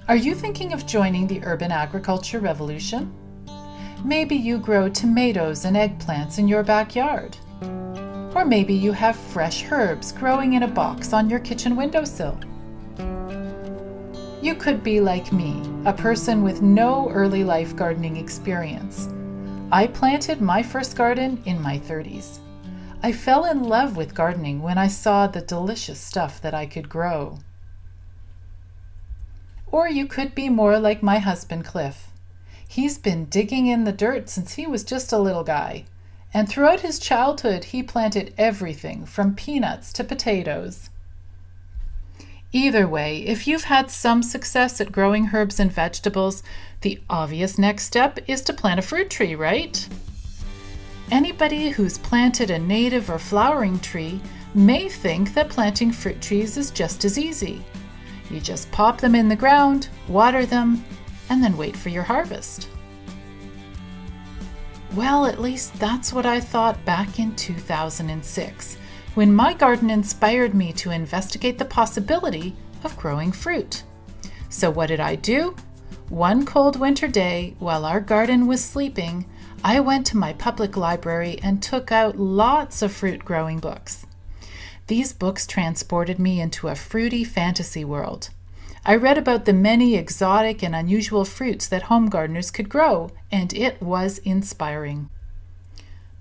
Are you thinking of joining the urban agriculture revolution? Maybe you grow tomatoes and eggplants in your backyard. Or maybe you have fresh herbs growing in a box on your kitchen windowsill. You could be like me, a person with no early life gardening experience. I planted my first garden in my 30s. I fell in love with gardening when I saw the delicious stuff that I could grow. Or you could be more like my husband, Cliff. He's been digging in the dirt since he was just a little guy, and throughout his childhood he planted everything from peanuts to potatoes. Either way, if you've had some success at growing herbs and vegetables, the obvious next step is to plant a fruit tree, right? Anybody who's planted a native or flowering tree may think that planting fruit trees is just as easy. You just pop them in the ground, water them, and then wait for your harvest. Well, at least that's what I thought back in 2006, when my garden inspired me to investigate the possibility of growing fruit. So what did I do? One cold winter day, while our garden was sleeping, I went to my public library and took out lots of fruit growing books. These books transported me into a fruity fantasy world. I read about the many exotic and unusual fruits that home gardeners could grow, and it was inspiring.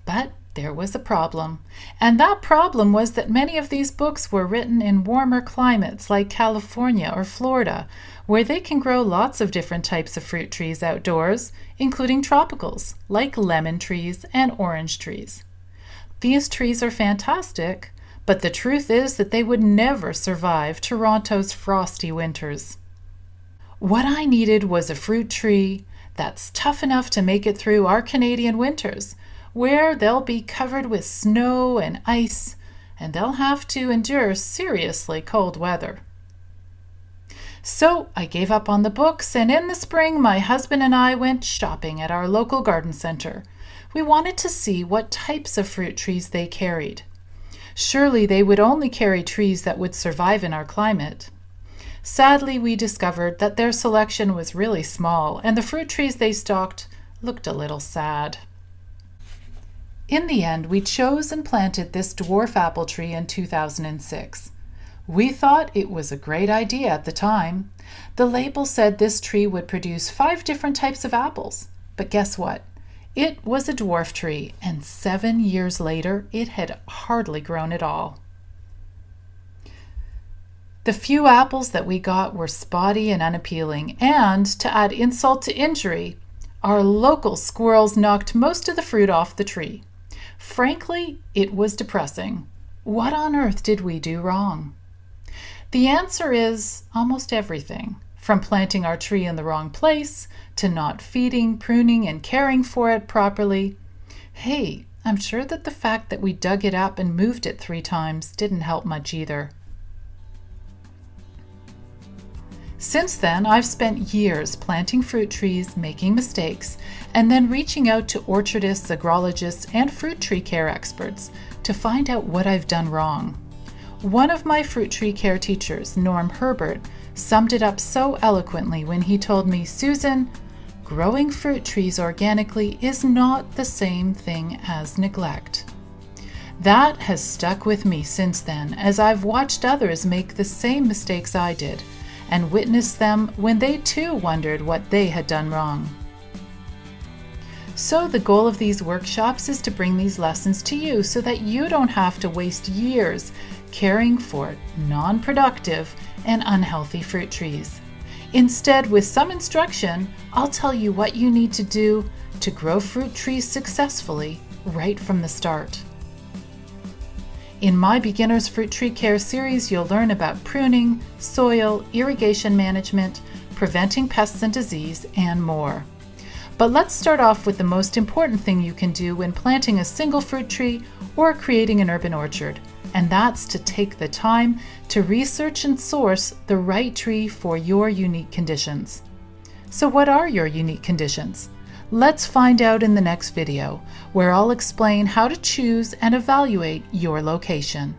But there was a problem, and that problem was that many of these books were written in warmer climates like California or Florida, where they can grow lots of different types of fruit trees outdoors, including tropicals, like lemon trees and orange trees. These trees are fantastic, but the truth is that they would never survive Toronto's frosty winters. What I needed was a fruit tree that's tough enough to make it through our Canadian winters, where they'll be covered with snow and ice, and they'll have to endure seriously cold weather. So I gave up on the books, and in the spring my husband and I went shopping at our local garden center. We wanted to see what types of fruit trees they carried. Surely they would only carry trees that would survive in our climate. Sadly, we discovered that their selection was really small, and the fruit trees they stocked looked a little sad. In the end, we chose and planted this dwarf apple tree in 2006. We thought it was a great idea at the time. The label said this tree would produce 5 different types of apples. But guess what? It was a dwarf tree, and 7 years later, it had hardly grown at all. The few apples that we got were spotty and unappealing, and to add insult to injury, our local squirrels knocked most of the fruit off the tree. Frankly, it was depressing. What on earth did we do wrong? The answer is almost everything, from planting our tree in the wrong place to not feeding, pruning, and caring for it properly. Hey, I'm sure that the fact that we dug it up and moved it 3 times didn't help much either. Since then, I've spent years planting fruit trees, making mistakes, and then reaching out to orchardists, agrologists, and fruit tree care experts to find out what I've done wrong. One of my fruit tree care teachers, Norm Herbert, summed it up so eloquently when he told me, "Susan, growing fruit trees organically is not the same thing as neglect." That has stuck with me since then, as I've watched others make the same mistakes I did and witnessed them when they too wondered what they had done wrong. So the goal of these workshops is to bring these lessons to you so that you don't have to waste years caring for non-productive and unhealthy fruit trees. Instead, with some instruction, I'll tell you what you need to do to grow fruit trees successfully right from the start. In my Beginner's Fruit Tree Care series, you'll learn about pruning, soil, irrigation management, preventing pests and disease, and more. But let's start off with the most important thing you can do when planting a single fruit tree or creating an urban orchard, and that's to take the time to research and source the right tree for your unique conditions. So what are your unique conditions? Let's find out in the next video, where I'll explain how to choose and evaluate your location.